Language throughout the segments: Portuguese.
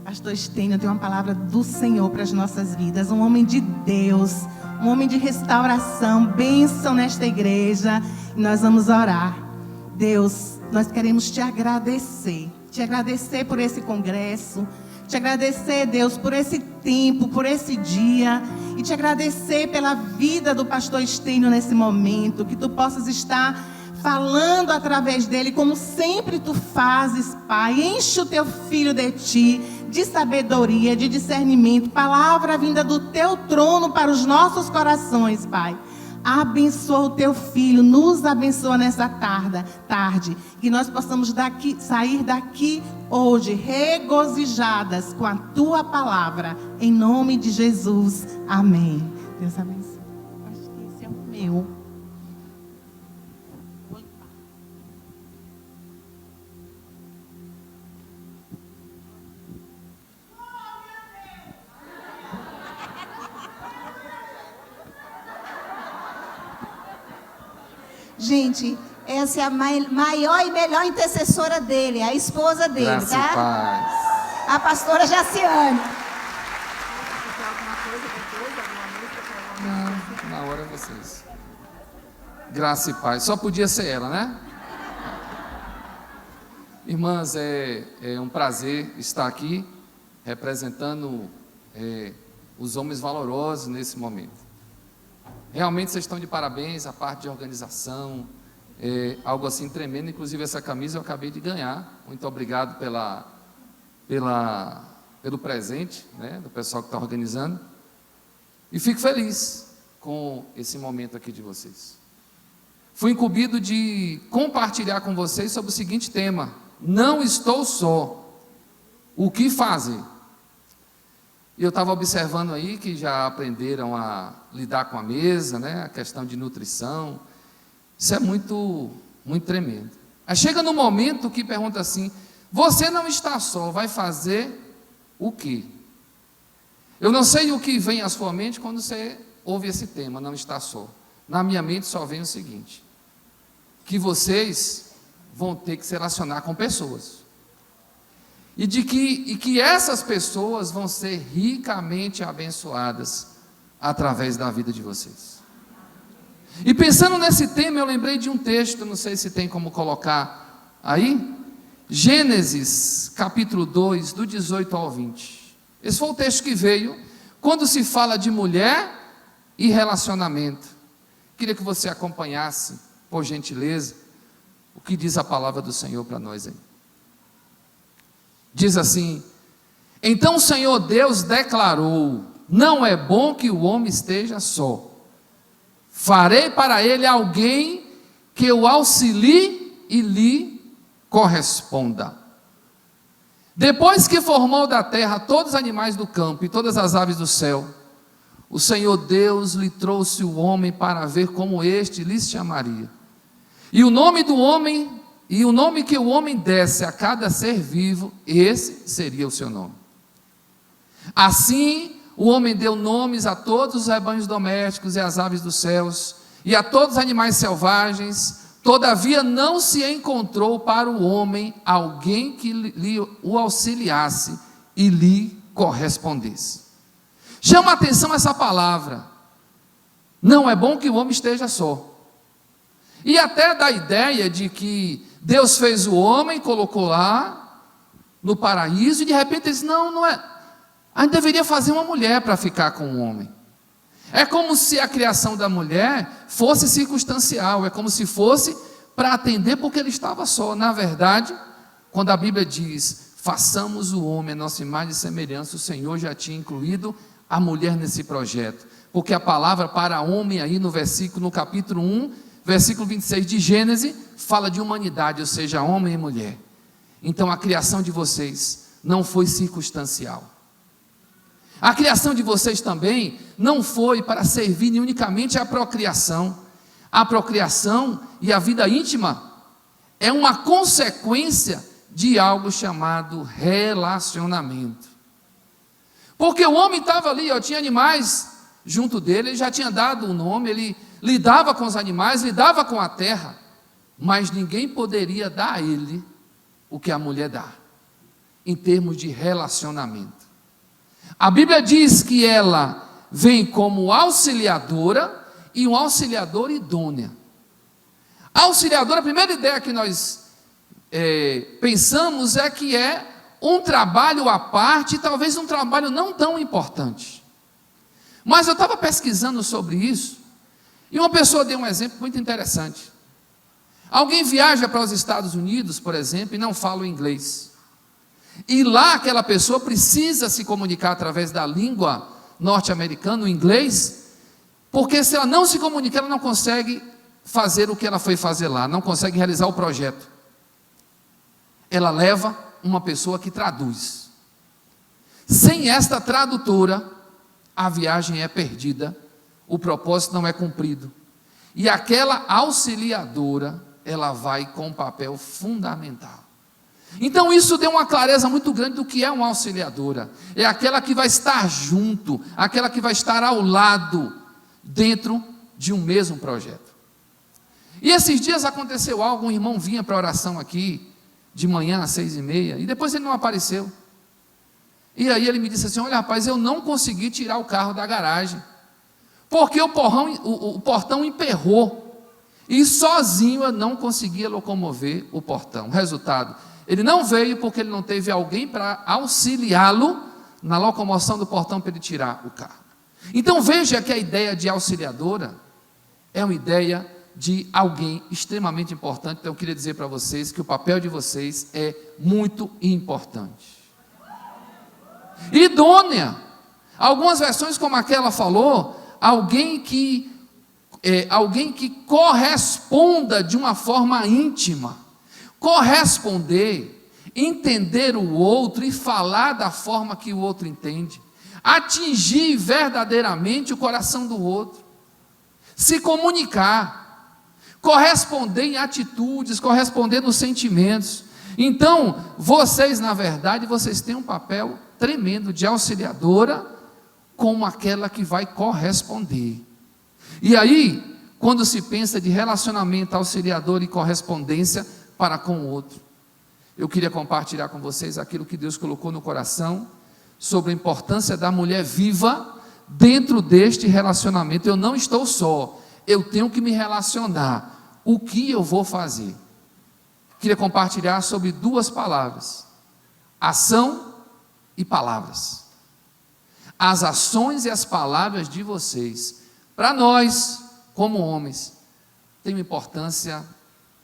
Pastor Estênio tem uma palavra do Senhor para as nossas vidas, um homem de Deus, um homem de restauração, bênção nesta igreja. E nós vamos orar. Deus, nós queremos te agradecer por esse congresso, te agradecer, Deus, por esse tempo, por esse dia, e te agradecer pela vida do pastor Estênio nesse momento, que tu possas estar falando através dele, como sempre tu fazes, Pai. Enche o teu filho de ti, de sabedoria, de discernimento, palavra vinda do teu trono para os nossos corações, Pai. Abençoa o teu filho, nos abençoa nessa tarde, que nós possamos sair daqui hoje regozijadas com a tua palavra, em nome de Jesus, amém. Deus abençoe. Acho que esse é o meu. Gente, essa é a maior e melhor intercessora dele, a esposa dele, Graça tá? e paz. A pastora Jaciane. Não, na hora vocês. Graça e paz. Só podia ser ela, né? Irmãs, é um prazer estar aqui representando os homens valorosos nesse momento. Realmente vocês estão de parabéns, a parte de organização, algo assim tremendo. Inclusive essa camisa eu acabei de ganhar. Muito obrigado pelo presente, né, do pessoal que está organizando. E fico feliz com esse momento aqui de vocês. Fui incumbido de compartilhar com vocês sobre o seguinte tema: não estou só, o que fazer? E eu estava observando aí que já aprenderam a lidar com a mesa, né? A questão de nutrição. Isso é muito, muito tremendo. Aí chega no momento que pergunta assim: você não está só, vai fazer o quê? Eu não sei o que vem à sua mente quando você ouve esse tema, não está só. Na minha mente só vem o seguinte: que vocês vão ter que se relacionar com pessoas. E que essas pessoas vão ser ricamente abençoadas através da vida de vocês. E pensando nesse tema, eu lembrei de um texto, não sei se tem como colocar aí, Gênesis capítulo 2, do 18 ao 20. Esse foi o texto que veio quando se fala de mulher e relacionamento. Queria que você acompanhasse, por gentileza, o que diz a palavra do Senhor para nós aí. Diz assim: então o Senhor Deus declarou: não é bom que o homem esteja só. Farei para ele alguém que o auxilie e lhe corresponda. Depois que formou da terra todos os animais do campo e todas as aves do céu, o Senhor Deus lhe trouxe o homem para ver como este lhe chamaria. E o nome do homem, e o nome que o homem desse a cada ser vivo, esse seria o seu nome. Assim, o homem deu nomes a todos os rebanhos domésticos e às aves dos céus, e a todos os animais selvagens. Todavia não se encontrou para o homem alguém que lhe o auxiliasse e lhe correspondesse. Chama a atenção essa palavra: não é bom que o homem esteja só. E até dá a ideia de que Deus fez o homem, colocou lá no paraíso, e de repente ele disse: não é, a gente deveria fazer uma mulher para ficar com o homem. É como se a criação da mulher fosse circunstancial, é como se fosse para atender porque ele estava só. Na verdade, quando a Bíblia diz: façamos o homem a nossa imagem e semelhança, o Senhor já tinha incluído a mulher nesse projeto, porque a palavra para homem aí no capítulo 1, versículo 26 de Gênesis, fala de humanidade, ou seja, homem e mulher. Então a criação de vocês não foi circunstancial. A criação de vocês também não foi para servir unicamente à procriação. A procriação e a vida íntima é uma consequência de algo chamado relacionamento. Porque o homem estava ali, tinha animais junto dele, ele já tinha dado um nome, ele lidava com os animais, lidava com a terra, mas ninguém poderia dar a ele o que a mulher dá. em termos de relacionamento. A Bíblia diz que ela vem como auxiliadora e um auxiliador idônea. A auxiliadora, a primeira ideia que nós pensamos é que é um trabalho à parte, talvez um trabalho não tão importante. Mas eu estava pesquisando sobre isso, e uma pessoa deu um exemplo muito interessante. Alguém viaja para os Estados Unidos, por exemplo, e não fala o inglês. E lá aquela pessoa precisa se comunicar através da língua norte-americana, o inglês, porque se ela não se comunicar, ela não consegue fazer o que ela foi fazer lá, não consegue realizar o projeto. Ela leva uma pessoa que traduz. Sem esta tradutora, a viagem é perdida, o propósito não é cumprido. E aquela auxiliadora, ela vai com um papel fundamental. Então isso deu uma clareza muito grande do que é uma auxiliadora. É aquela que vai estar junto, aquela que vai estar ao lado, dentro de um mesmo projeto. E esses dias aconteceu algo, um irmão vinha para a oração aqui, de manhã às 6h30, e depois ele não apareceu. E aí ele me disse assim: olha rapaz, eu não consegui tirar o carro da garagem, porque o portão emperrou, e sozinho eu não conseguia locomover o portão. Resultado, ele não veio porque ele não teve alguém para auxiliá-lo na locomoção do portão para ele tirar o carro. Então veja que a ideia de auxiliadora é uma ideia de alguém extremamente importante. Então eu queria dizer para vocês que o papel de vocês é muito importante. Idônea, algumas versões como aquela falou, alguém que corresponda de uma forma íntima. Corresponder, entender o outro e falar da forma que o outro entende, atingir verdadeiramente o coração do outro, se comunicar, corresponder em atitudes, corresponder nos sentimentos. Então, vocês, na verdade, vocês têm um papel tremendo de auxiliadora, como aquela que vai corresponder. E aí, quando se pensa de relacionamento auxiliador e correspondência para com o outro, eu queria compartilhar com vocês aquilo que Deus colocou no coração sobre a importância da mulher viva dentro deste relacionamento. Eu não estou só, eu tenho que me relacionar. O que eu vou fazer? Queria compartilhar sobre duas palavras: ação e palavras. As ações e as palavras de vocês, para nós, como homens, têm uma importância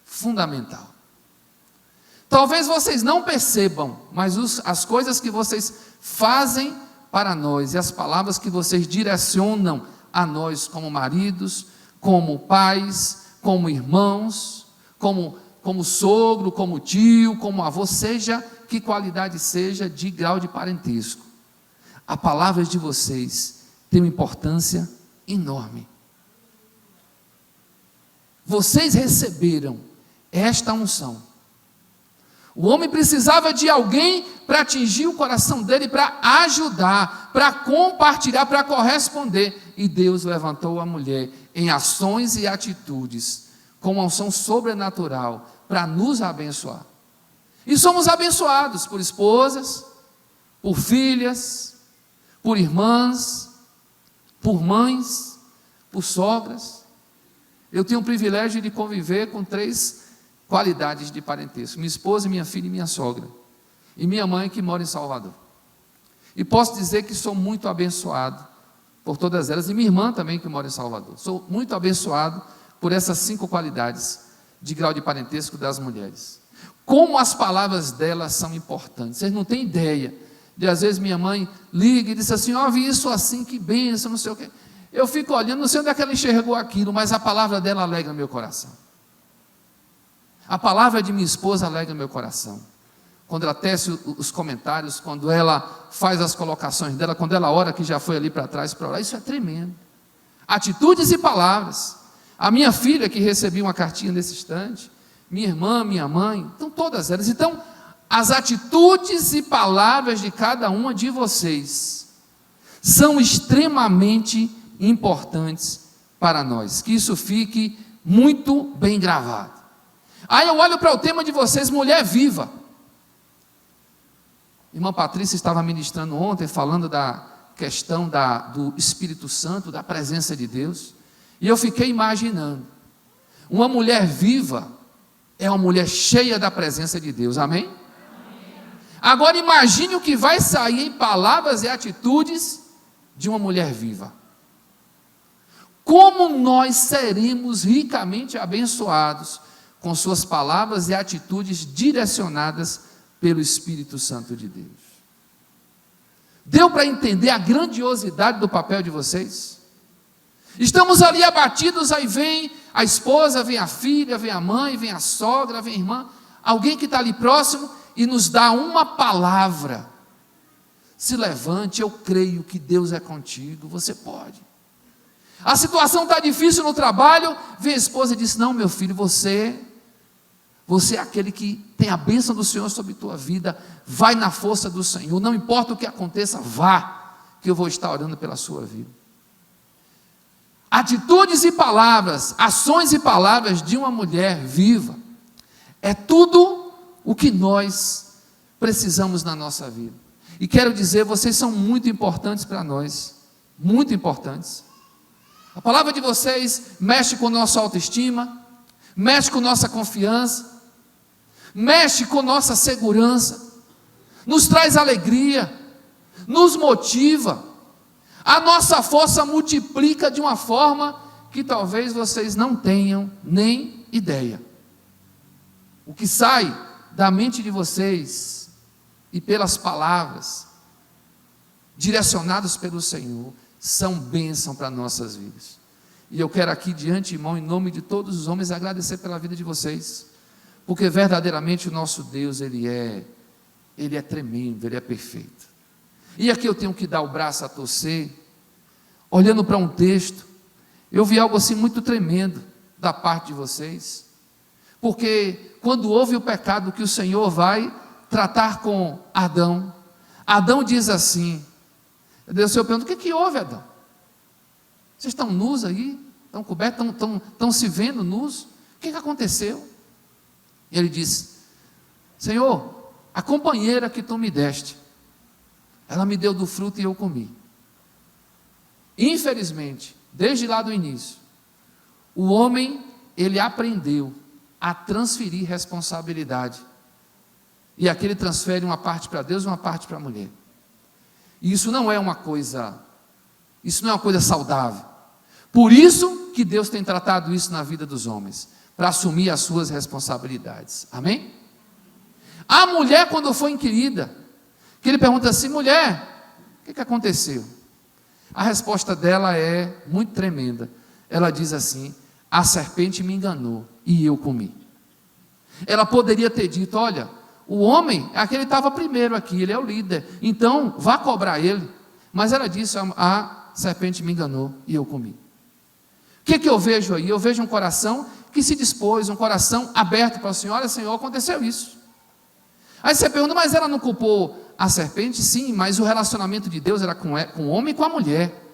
fundamental. Talvez vocês não percebam, mas as coisas que vocês fazem para nós e as palavras que vocês direcionam a nós como maridos, como pais, como irmãos, como sogro, como tio, como avô, seja que qualidade seja de grau de parentesco, a palavra de vocês tem uma importância enorme. Vocês receberam esta unção. O homem precisava de alguém para atingir o coração dele, para ajudar, para compartilhar, para corresponder. E Deus levantou a mulher em ações e atitudes, com uma unção sobrenatural, para nos abençoar. E somos abençoados por esposas, por filhas, por irmãs, por mães, por sogras. Eu tenho o privilégio de conviver com 3 qualidades de parentesco: minha esposa, minha filha e minha sogra, e minha mãe que mora em Salvador. E posso dizer que sou muito abençoado por todas elas, e minha irmã também que mora em Salvador. Sou muito abençoado por essas 5 qualidades de grau de parentesco das mulheres. Como as palavras delas são importantes, vocês não têm ideia, de às vezes minha mãe liga e diz assim: ó, vi isso assim, que bênção, não sei o quê. Eu fico olhando, não sei onde é que ela enxergou aquilo, mas a palavra dela alegra meu coração. A palavra de minha esposa alegra meu coração. Quando ela tece os comentários, quando ela faz as colocações dela, quando ela ora, que já foi ali para trás para orar, isso é tremendo. Atitudes e palavras. A minha filha, que recebi uma cartinha nesse instante, minha irmã, minha mãe, então todas elas. Então, as atitudes e palavras de cada uma de vocês são extremamente importantes para nós. Que isso fique muito bem gravado. Aí eu olho para o tema de vocês, mulher viva. Irmã Patrícia estava ministrando ontem, falando da questão do Espírito Santo, da presença de Deus, e eu fiquei imaginando, uma mulher viva é uma mulher cheia da presença de Deus, amém? Agora imagine o que vai sair em palavras e atitudes de uma mulher viva. Como nós seremos ricamente abençoados com suas palavras e atitudes direcionadas pelo Espírito Santo de Deus. Deu para entender a grandiosidade do papel de vocês? Estamos ali abatidos, aí vem a esposa, vem a filha, vem a mãe, vem a sogra, vem a irmã, alguém que está ali próximo e nos dá uma palavra. Se levante, eu creio que Deus é contigo, você pode. A situação está difícil no trabalho, vem a esposa e diz, não meu filho, você é aquele que tem a bênção do Senhor sobre a tua vida, vai na força do Senhor, não importa o que aconteça, vá, que eu vou estar orando pela sua vida. Atitudes e palavras, ações e palavras de uma mulher viva, é tudo o que nós precisamos na nossa vida. E quero dizer, vocês são muito importantes para nós, muito importantes. A palavra de vocês mexe com nossa autoestima, mexe com nossa confiança, mexe com nossa segurança, nos traz alegria, nos motiva, a nossa força multiplica de uma forma que talvez vocês não tenham nem ideia. O que sai da mente de vocês e pelas palavras direcionadas pelo Senhor são bênção para nossas vidas. E eu quero aqui de antemão, em nome de todos os homens, agradecer pela vida de vocês, porque verdadeiramente o nosso Deus, Ele é tremendo, Ele é perfeito. E aqui eu tenho que dar o braço a torcer, olhando para um texto, eu vi algo assim muito tremendo da parte de vocês, porque quando houve o pecado que o Senhor vai tratar com Adão, Adão diz assim, Deus, eu pergunto, o que houve, Adão? Vocês estão nus aí? Estão cobertos? Estão se vendo nus? O que aconteceu? E ele disse, Senhor, a companheira que tu me deste, ela me deu do fruto e eu comi. Infelizmente, desde lá do início, o homem, ele aprendeu a transferir responsabilidade. E aqui ele transfere uma parte para Deus e uma parte para a mulher. E isso não é uma coisa saudável. Por isso que Deus tem tratado isso na vida dos homens, para assumir as suas responsabilidades. Amém? A mulher, quando foi inquirida, que ele pergunta assim, mulher, o que aconteceu? A resposta dela é muito tremenda. Ela diz assim, a serpente me enganou e eu comi. Ela poderia ter dito, olha, o homem, aquele estava primeiro aqui, ele é o líder, então vá cobrar ele. Mas ela disse, a serpente me enganou e eu comi. O que eu vejo aí? Eu vejo um coração que se dispôs, um coração aberto para o Senhor. Olha, Senhor, aconteceu isso. Aí você pergunta, mas ela não culpou a serpente? Sim, mas o relacionamento de Deus era com o homem e com a mulher.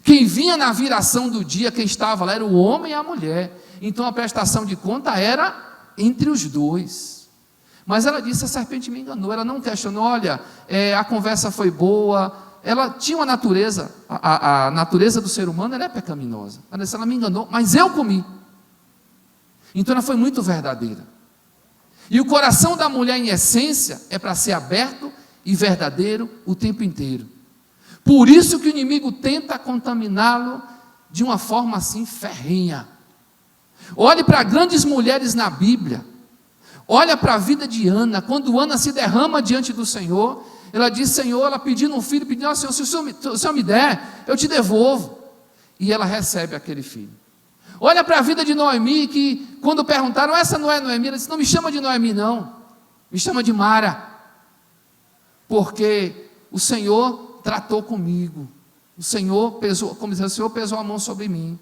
Quem vinha na viração do dia, quem estava lá era o homem e a mulher. Então a prestação de conta era entre os dois. Mas ela disse, a serpente me enganou. Ela não questionou, olha, a conversa foi boa. Ela tinha uma natureza, a natureza do ser humano, ela é pecaminosa. Ela disse, ela me enganou, mas eu comi. Então ela foi muito verdadeira. E o coração da mulher, em essência, é para ser aberto e verdadeiro o tempo inteiro. Por isso que o inimigo tenta contaminá-lo de uma forma assim ferrenha. Olhe para grandes mulheres na Bíblia. Olha para a vida de Ana. Quando Ana se derrama diante do Senhor, ela diz, Senhor, ela pedindo um filho, pedindo, Senhor, se o Senhor me der, eu te devolvo. E ela recebe aquele filho. Olha para a vida de Noemi, que quando perguntaram, essa não é Noemi, ela disse, não me chama de Noemi não, me chama de Mara, porque o Senhor tratou comigo, o Senhor pesou, como diz, o Senhor pesou a mão sobre mim.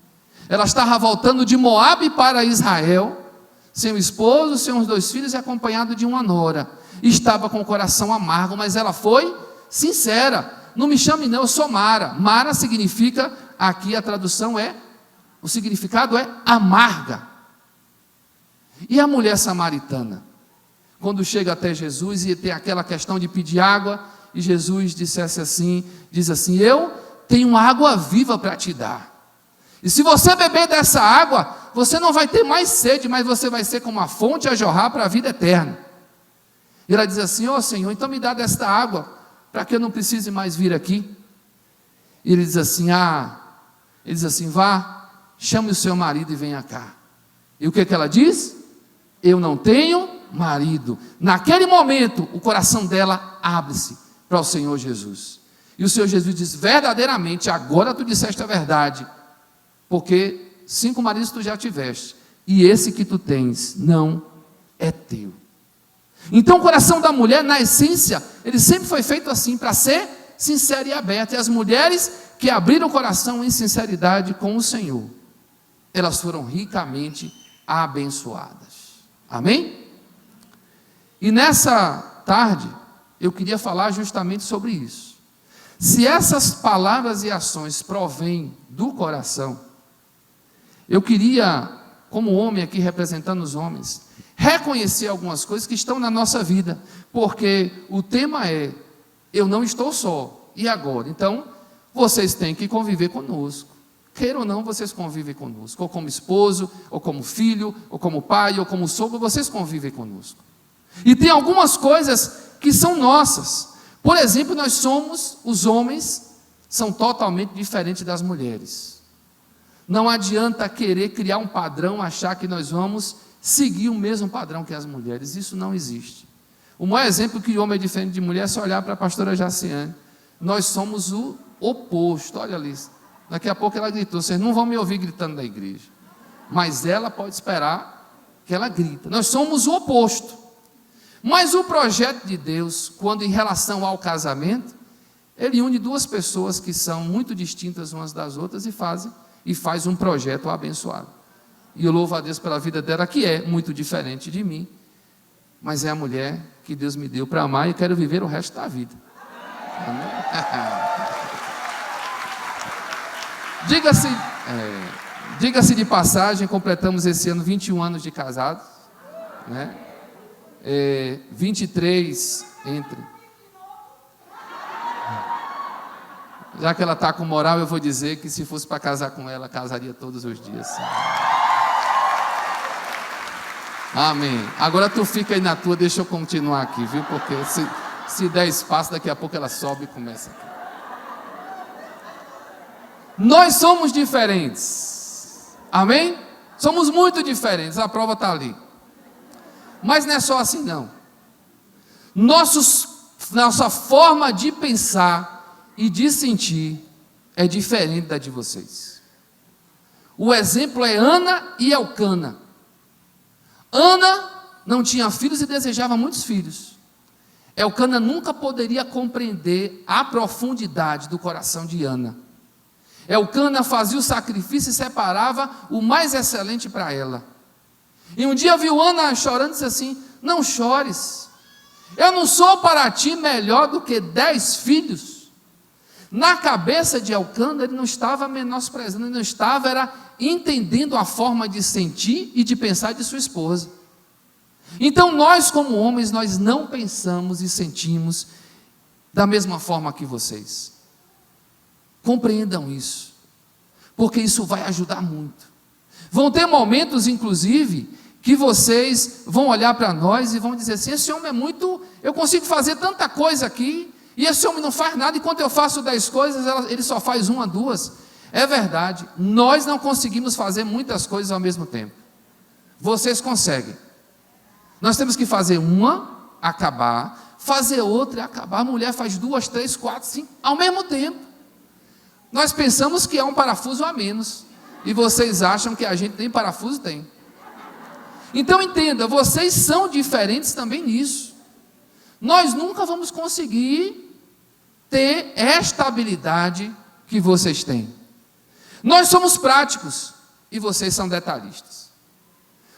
Ela estava voltando de Moabe para Israel, sem o esposo, sem os 2 filhos e acompanhado de uma nora, estava com o coração amargo, mas ela foi sincera, não me chame não, eu sou Mara. Mara significa, aqui a tradução o significado é amarga. E a mulher samaritana? quando chega até Jesus e tem aquela questão de pedir água, e Jesus diz assim, eu tenho água viva para te dar. E se você beber dessa água, você não vai ter mais sede, mas você vai ser como uma fonte a jorrar para a vida eterna. E ela diz assim, Senhor, então me dá desta água, para que eu não precise mais vir aqui. E ele diz assim, vá, chame o seu marido e venha cá. E o que ela diz? Eu não tenho marido. Naquele momento, o coração dela abre-se para o Senhor Jesus. E o Senhor Jesus diz, verdadeiramente, agora tu disseste a verdade, porque 5 maridos tu já tiveste, e esse que tu tens não é teu. Então o coração da mulher, na essência, ele sempre foi feito assim, para ser sincero e aberto. E as mulheres que abriram o coração em sinceridade com o Senhor, elas foram ricamente abençoadas. Amém? E nessa tarde, eu queria falar justamente sobre isso. Se essas palavras e ações provêm do coração, eu queria, como homem aqui representando os homens, reconhecer algumas coisas que estão na nossa vida, porque o tema é, eu não estou só, e agora? Então, vocês têm que conviver conosco, queira ou não, vocês convivem conosco, ou como esposo, ou como filho, ou como pai, ou como sogro, vocês convivem conosco, e tem algumas coisas que são nossas. Por exemplo, os homens são totalmente diferentes das mulheres. Não adianta querer criar um padrão, achar que nós vamos seguir o mesmo padrão que as mulheres. Isso não existe. O maior exemplo que o homem é diferente de mulher é só olhar para a pastora Jaciane. Nós somos o oposto. Olha ali. Daqui a pouco ela gritou. Vocês não vão me ouvir gritando da igreja. Mas ela pode esperar que ela grita. Nós somos o oposto. Mas o projeto de Deus, quando em relação ao casamento, ele une 2 pessoas que são muito distintas umas das outras e faz um projeto abençoado. E eu louvo a Deus pela vida dela, que é muito diferente de mim, mas é a mulher que Deus me deu para amar e quero viver o resto da vida. Diga-se de passagem, completamos esse ano 21 anos de casados, né? 23 entre. Já que ela está com moral, eu vou dizer que se fosse para casar com ela, casaria todos os dias. Amém. Agora tu fica aí na tua, deixa eu continuar aqui, viu? Porque se der espaço, daqui a pouco ela sobe e começa aqui. Nós somos diferentes. Amém? Somos muito diferentes, a prova está ali. Mas não é só assim não. Nossa forma de pensar e de sentir é diferente da de vocês. O exemplo é Ana e Elcana. Ana não tinha filhos e desejava muitos filhos. Elcana nunca poderia compreender a profundidade do coração de Ana. Elcana fazia o sacrifício e separava o mais excelente para ela. E um dia viu Ana chorando e disse assim, não chores, eu não sou para ti melhor do que 10 filhos. Na cabeça de Elcana, ele não estava menosprezando, ele não estava entendendo a forma de sentir e de pensar de sua esposa. Então nós como homens, nós não pensamos e sentimos da mesma forma que vocês. Compreendam isso, porque isso vai ajudar muito. Vão ter momentos, inclusive, que vocês vão olhar para nós e vão dizer assim, esse homem é muito, eu consigo fazer tanta coisa aqui, e esse homem não faz nada, enquanto eu faço 10 coisas, ele só faz 1, 2. É verdade, nós não conseguimos fazer muitas coisas ao mesmo tempo. Vocês conseguem. Nós temos que fazer uma, acabar, fazer outra e acabar. A mulher faz 2, 3, 4, 5, ao mesmo tempo. Nós pensamos que é um parafuso a menos, e vocês acham que a gente tem parafuso? Tem. Então entenda, vocês são diferentes também nisso. Nós nunca vamos conseguir ter esta habilidade que vocês têm. Nós somos práticos e vocês são detalhistas.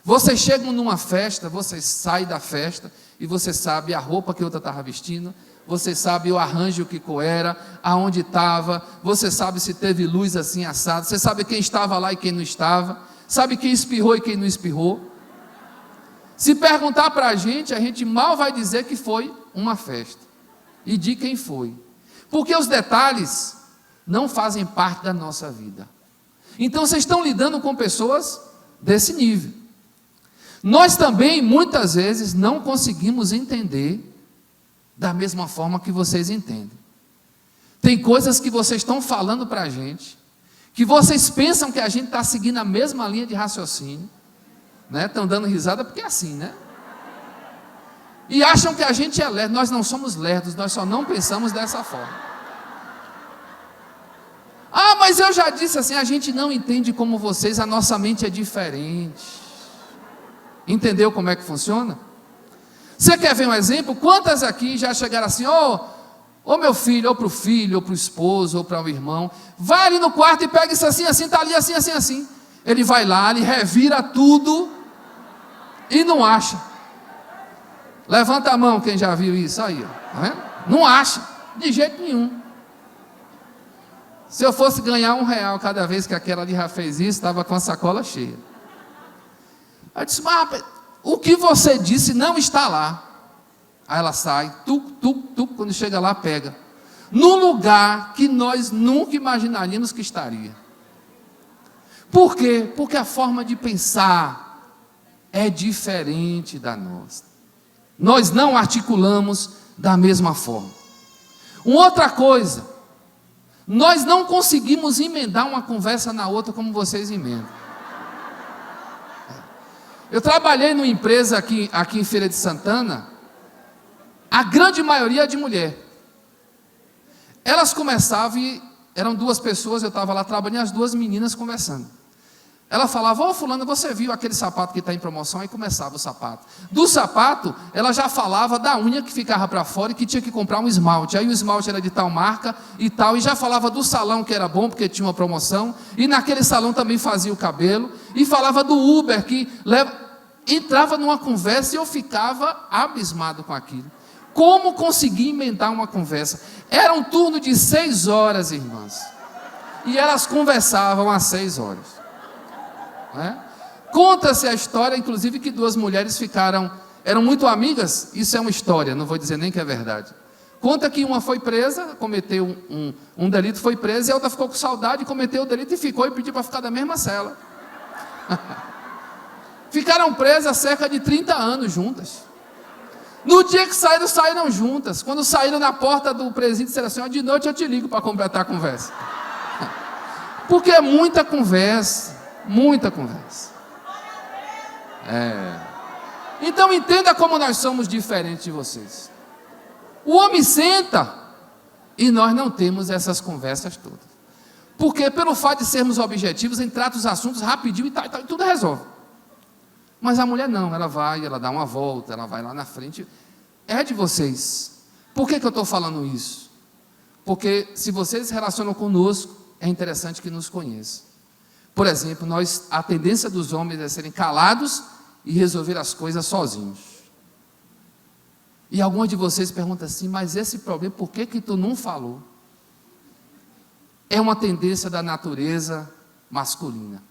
Vocês chegam numa festa, vocês saem da festa e você sabe a roupa que a outra estava vestindo, você sabe o arranjo que era, aonde estava, você sabe se teve luz assim assada, você sabe quem estava lá e quem não estava, sabe quem espirrou e quem não espirrou. Se perguntar para a gente mal vai dizer que foi uma festa. E de quem foi. Porque os detalhes não fazem parte da nossa vida. Então vocês estão lidando com pessoas desse nível. Nós também, muitas vezes, não conseguimos entender da mesma forma que vocês entendem. Tem coisas que vocês estão falando para a gente, que vocês pensam que a gente está seguindo a mesma linha de raciocínio, né? Estão dando risada porque é assim, né? E acham que a gente é lerdo. Nós não somos lerdos, nós só não pensamos dessa forma. Ah, mas eu já disse assim, a gente não entende como vocês, a nossa mente é diferente. Entendeu como é que funciona? Você quer ver um exemplo? Quantas aqui já chegaram assim, ô meu filho, ou para o filho, ou para o esposo, ou para o irmão, vai ali no quarto e pega isso assim, está ali assim, assim, assim. Ele vai lá, ele revira tudo e não acha. Levanta a mão quem já viu isso aí, tá vendo? Não acha, de jeito nenhum. Se eu fosse ganhar R$1 cada vez que aquela ali já fez isso, estava com a sacola cheia. Aí eu disse, mas o que você disse não está lá. Aí ela sai, quando chega lá, pega. Num lugar que nós nunca imaginaríamos que estaria. Por quê? Porque a forma de pensar é diferente da nossa. Nós não articulamos da mesma forma. Uma outra coisa, nós não conseguimos emendar uma conversa na outra como vocês emendam. Eu trabalhei numa empresa aqui em Feira de Santana, a grande maioria de mulher. Elas começavam e eram 2 pessoas, eu estava lá trabalhando, e as 2 meninas conversando. Ela falava, fulano, você viu aquele sapato que está em promoção? Aí começava o sapato. Do sapato, ela já falava da unha que ficava para fora e que tinha que comprar um esmalte. Aí o esmalte era de tal marca e tal, e já falava do salão que era bom, porque tinha uma promoção, e naquele salão também fazia o cabelo, e falava do Uber, que entrava numa conversa e eu ficava abismado com aquilo. Como conseguir emendar uma conversa? Era um turno de 6 horas, irmãs, e elas conversavam às 6 horas. Conta-se a história, inclusive, que 2 mulheres eram muito amigas. Isso é uma história, não vou dizer nem que é verdade. Conta que uma foi presa, cometeu um delito, foi presa, e a outra ficou com saudade, cometeu o delito e ficou, e pediu para ficar da mesma cela. Ficaram presas cerca de 30 anos juntas. No dia que saíram juntas. Quando saíram na porta do presídio, disseram assim, de noite eu te ligo para completar a conversa. Porque é muita conversa. Muita conversa. Então entenda como nós somos diferentes de vocês. O homem senta e nós não temos essas conversas todas. Porque pelo fato de sermos objetivos, a gente trata os assuntos rapidinho e tudo resolve. Mas a mulher não, ela vai, ela dá uma volta, ela vai lá na frente. É de vocês. Por que eu estou falando isso? Porque se vocês se relacionam conosco, é interessante que nos conheçam. Por exemplo, a tendência dos homens é serem calados e resolver as coisas sozinhos. E alguns de vocês perguntam assim, mas esse problema, por que tu não falou? É uma tendência da natureza masculina.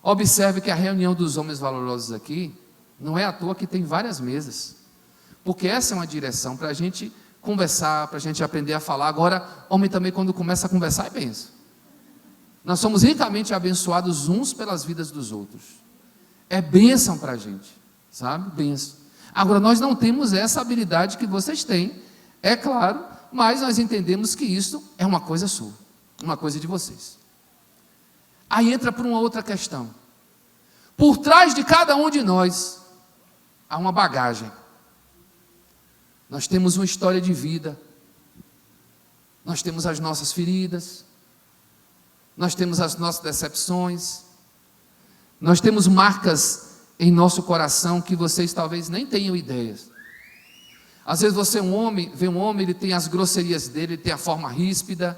Observe que a reunião dos homens valorosos aqui, não é à toa que tem várias mesas. Porque essa é uma direção para a gente conversar, para a gente aprender a falar. Agora, homem também quando começa a conversar é bênção. Nós somos ricamente abençoados uns pelas vidas dos outros. É bênção para a gente, sabe? Bênção. Agora, nós não temos essa habilidade que vocês têm, é claro, mas nós entendemos que isso é uma coisa sua, uma coisa de vocês. Aí entra por uma outra questão. Por trás de cada um de nós, há uma bagagem. Nós temos uma história de vida. Nós temos as nossas feridas. Nós temos as nossas decepções, nós temos marcas em nosso coração que vocês talvez nem tenham ideias. Às vezes você vê um homem, ele tem as grosserias dele, ele tem a forma ríspida,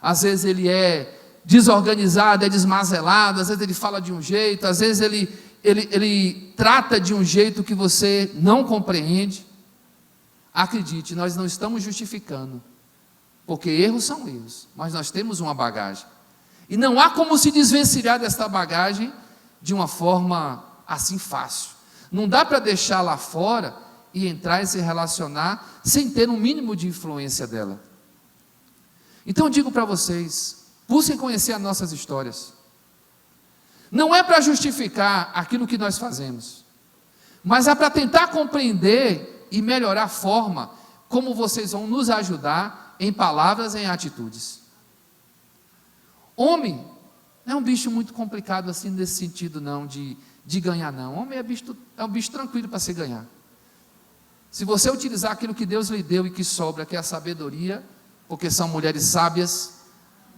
às vezes ele é desorganizado, é desmazelado, às vezes ele fala de um jeito, às vezes ele trata de um jeito que você não compreende. Acredite, nós não estamos justificando, porque erros são erros, mas nós temos uma bagagem. E não há como se desvencilhar desta bagagem de uma forma assim fácil. Não dá para deixar lá fora e entrar e se relacionar sem ter um mínimo de influência dela. Então eu digo para vocês, busquem conhecer as nossas histórias. Não é para justificar aquilo que nós fazemos, mas é para tentar compreender e melhorar a forma como vocês vão nos ajudar em palavras e em atitudes. Homem não é um bicho muito complicado assim nesse sentido não, de ganhar não. Homem é um bicho tranquilo para se ganhar. Se você utilizar aquilo que Deus lhe deu e que sobra, que é a sabedoria, porque são mulheres sábias,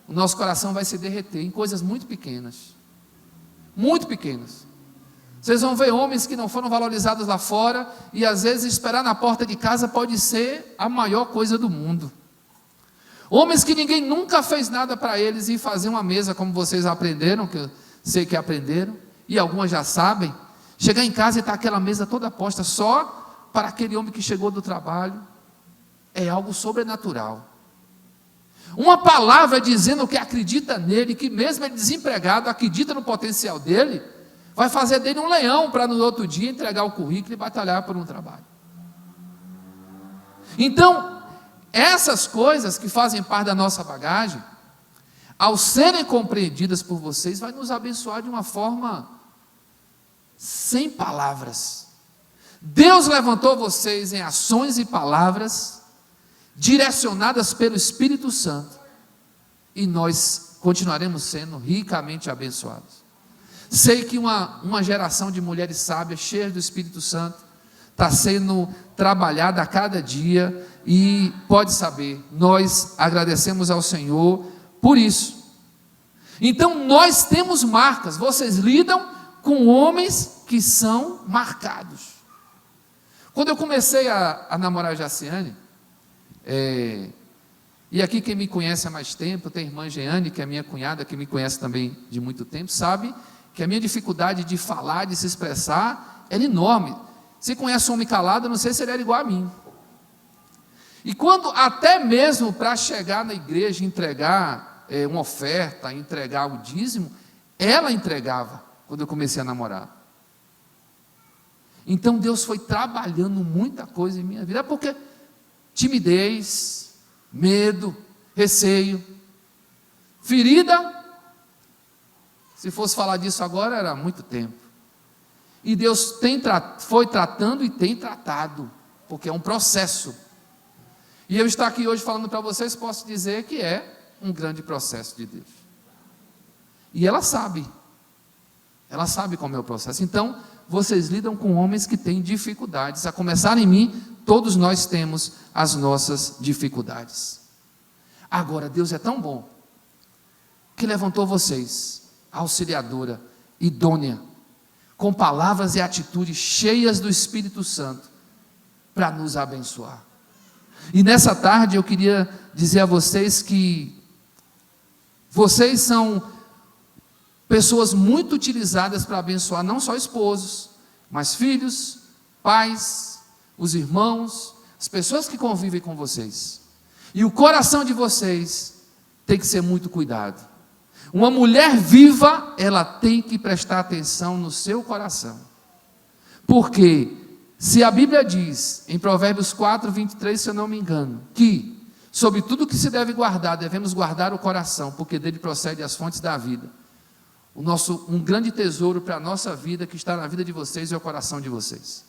o nosso coração vai se derreter em coisas muito pequenas. Muito pequenas. Vocês vão ver homens que não foram valorizados lá fora, e às vezes esperar na porta de casa pode ser a maior coisa do mundo. Homens que ninguém nunca fez nada para eles, e fazer uma mesa como vocês aprenderam, que eu sei que aprenderam, e algumas já sabem, chegar em casa e estar aquela mesa toda posta só para aquele homem que chegou do trabalho, é algo sobrenatural. Uma palavra dizendo que acredita nele, que mesmo ele desempregado, acredita no potencial dele, vai fazer dele um leão para no outro dia entregar o currículo e batalhar por um trabalho. Então, essas coisas que fazem parte da nossa bagagem, ao serem compreendidas por vocês, vai nos abençoar de uma forma sem palavras. Deus levantou vocês em ações e palavras direcionadas pelo Espírito Santo, e nós continuaremos sendo ricamente abençoados. Sei que uma geração de mulheres sábias, cheias do Espírito Santo, está sendo trabalhada a cada dia, e pode saber, nós agradecemos ao Senhor por isso. Então nós temos marcas, vocês lidam com homens que são marcados. Quando eu comecei a namorar a Jaciane, e aqui quem me conhece há mais tempo, tem a irmã Jeane, que é minha cunhada, que me conhece também de muito tempo, sabe que a minha dificuldade de falar, de se expressar, era enorme. Se conhece um homem calado, não sei se ele era igual a mim. E quando, até mesmo para chegar na igreja, entregar uma oferta, entregar o dízimo, ela entregava, quando eu comecei a namorar. Então Deus foi trabalhando muita coisa em minha vida. É porque timidez, medo, receio, ferida, se fosse falar disso agora, era muito tempo. E Deus foi tratando e tem tratado, porque é um processo. E eu estar aqui hoje falando para vocês, posso dizer que é um grande processo de Deus. E ela sabe como é o processo. Então, vocês lidam com homens que têm dificuldades, a começar em mim. Todos nós temos as nossas dificuldades. Agora, Deus é tão bom, que levantou vocês, auxiliadora, idônea, com palavras e atitudes cheias do Espírito Santo, para nos abençoar. E nessa tarde eu queria dizer a vocês que vocês são pessoas muito utilizadas para abençoar não só esposos, mas filhos, pais, os irmãos, as pessoas que convivem com vocês. E o coração de vocês tem que ser muito cuidado. Uma mulher viva, ela tem que prestar atenção no seu coração. Porque se a Bíblia diz, em Provérbios 4, 23, se eu não me engano, que sobre tudo que se deve guardar, devemos guardar o coração, porque dele procede as fontes da vida. Um grande tesouro para a nossa vida, que está na vida de vocês, é o coração de vocês.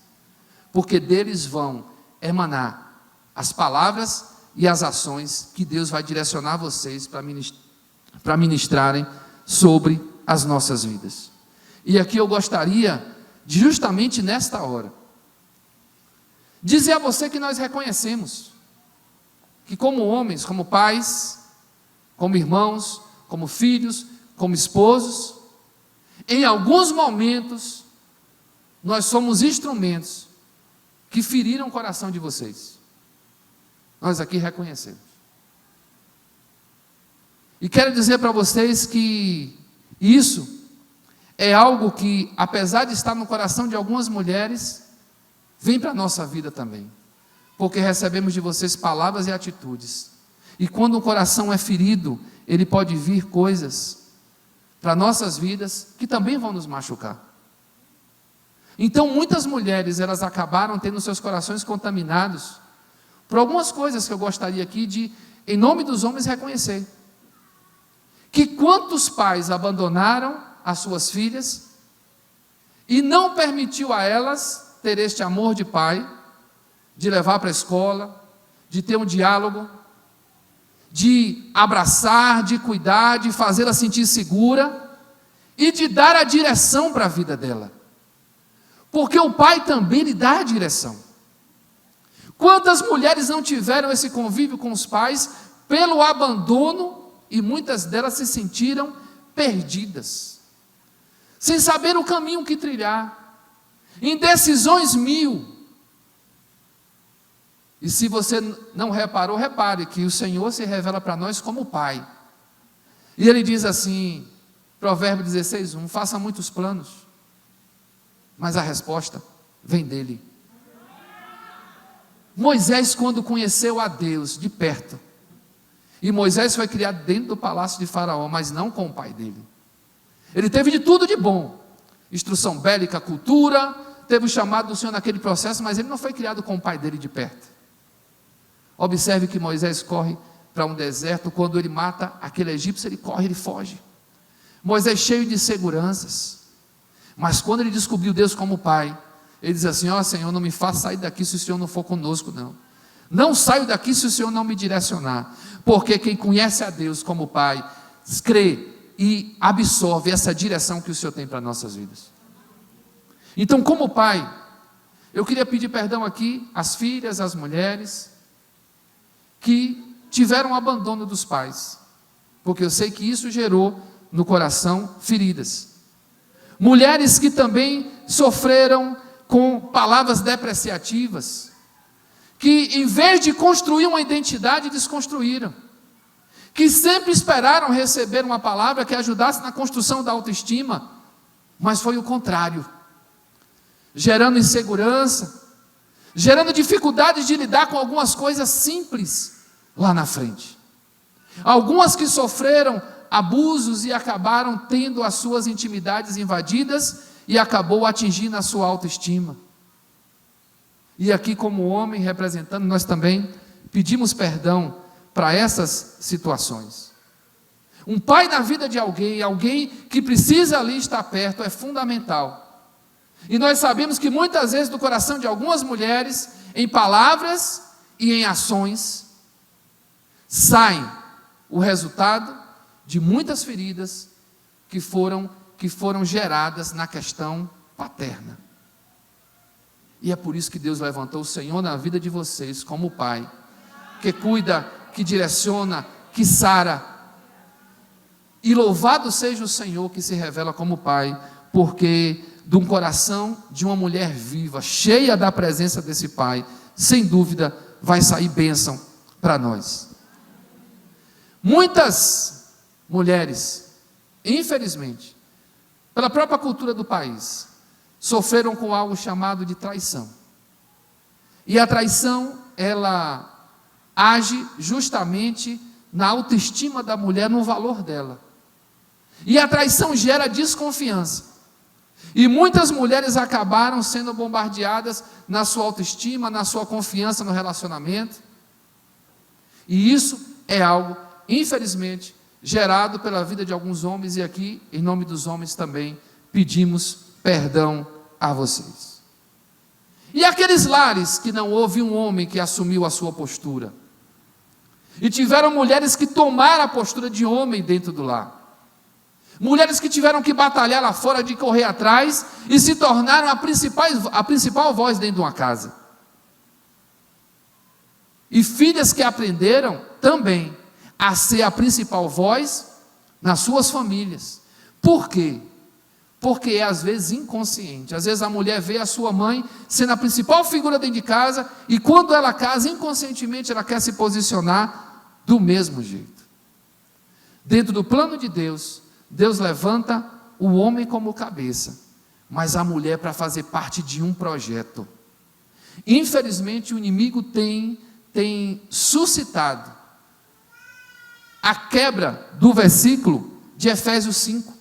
Porque deles vão emanar as palavras e as ações que Deus vai direcionar vocês para ministrarem sobre as nossas vidas. E aqui eu gostaria de, justamente nesta hora, dizer a você que nós reconhecemos que, como homens, como pais, como irmãos, como filhos, como esposos, em alguns momentos nós somos instrumentos que feriram o coração de vocês. Nós aqui reconhecemos. E quero dizer para vocês que isso é algo que, apesar de estar no coração de algumas mulheres, vem para a nossa vida também. Porque recebemos de vocês palavras e atitudes. E quando o coração é ferido, ele pode vir coisas para nossas vidas que também vão nos machucar. Então muitas mulheres, elas acabaram tendo seus corações contaminados por algumas coisas que eu gostaria aqui de, em nome dos homens, reconhecer. Que quantos pais abandonaram as suas filhas e não permitiu a elas ter este amor de pai, de levar para a escola, de ter um diálogo, de abraçar, de cuidar, de fazê-la sentir segura e de dar a direção para a vida dela. Porque o pai também lhe dá a direção. Quantas mulheres não tiveram esse convívio com os pais pelo abandono e muitas delas se sentiram perdidas, sem saber o caminho que trilhar, em decisões mil. E se você não reparou, repare que o Senhor se revela para nós como Pai. E Ele diz assim, Provérbio 16:1, faça muitos planos, mas a resposta vem dEle. Moisés, quando conheceu a Deus de perto, e Moisés foi criado dentro do palácio de Faraó, mas não com o pai dele. Ele teve de tudo de bom, instrução bélica, cultura, teve o chamado do Senhor naquele processo, mas ele não foi criado com o pai dele de perto. Observe que Moisés corre para um deserto, quando ele mata aquele egípcio, ele corre, ele foge. Moisés cheio de seguranças, mas quando ele descobriu Deus como pai, ele diz assim, Senhor, não me faça sair daqui se o Senhor não for conosco, não. Não saio daqui se o Senhor não me direcionar, porque quem conhece a Deus como pai, crê e absorve essa direção que o Senhor tem para nossas vidas. Então, como pai, eu queria pedir perdão aqui às filhas, às mulheres que tiveram abandono dos pais, porque eu sei que isso gerou no coração feridas. Mulheres que também sofreram com palavras depreciativas, que em vez de construir uma identidade, desconstruíram, que sempre esperaram receber uma palavra que ajudasse na construção da autoestima, mas foi o contrário, gerando insegurança, gerando dificuldades de lidar com algumas coisas simples lá na frente. Algumas que sofreram abusos e acabaram tendo as suas intimidades invadidas e acabou atingindo a sua autoestima. E aqui, como homem representando, nós também pedimos perdão para essas situações. Um pai na vida de alguém que precisa ali estar perto, é fundamental. E nós sabemos que muitas vezes do coração de algumas mulheres, em palavras e em ações, sai o resultado de muitas feridas que foram geradas na questão paterna. E é por isso que Deus levantou o Senhor na vida de vocês como Pai, que cuida, que direciona, que sara. E louvado seja o Senhor que se revela como Pai, porque de um coração de uma mulher viva, cheia da presença desse Pai, sem dúvida vai sair bênção para nós. Muitas mulheres, infelizmente, pela própria cultura do país, sofreram com algo chamado de traição. E a traição, ela age justamente na autoestima da mulher, no valor dela. E a traição gera desconfiança. E muitas mulheres acabaram sendo bombardeadas na sua autoestima, na sua confiança no relacionamento. E isso é algo, infelizmente, gerado pela vida de alguns homens, e aqui, em nome dos homens também, pedimos perdão a vocês. E aqueles lares que não houve um homem que assumiu a sua postura, e tiveram mulheres que tomaram a postura de homem dentro do lar, mulheres que tiveram que batalhar lá fora, de correr atrás, e se tornaram a principal voz dentro de uma casa, e filhas que aprenderam também a ser a principal voz nas suas famílias. Por quê? Porque é às vezes inconsciente. Às vezes a mulher vê a sua mãe sendo a principal figura dentro de casa, e quando ela casa, inconscientemente ela quer se posicionar do mesmo jeito. Dentro do plano de Deus, Deus levanta o homem como cabeça, mas a mulher para fazer parte de um projeto. Infelizmente o inimigo tem suscitado a quebra do versículo de Efésios 5,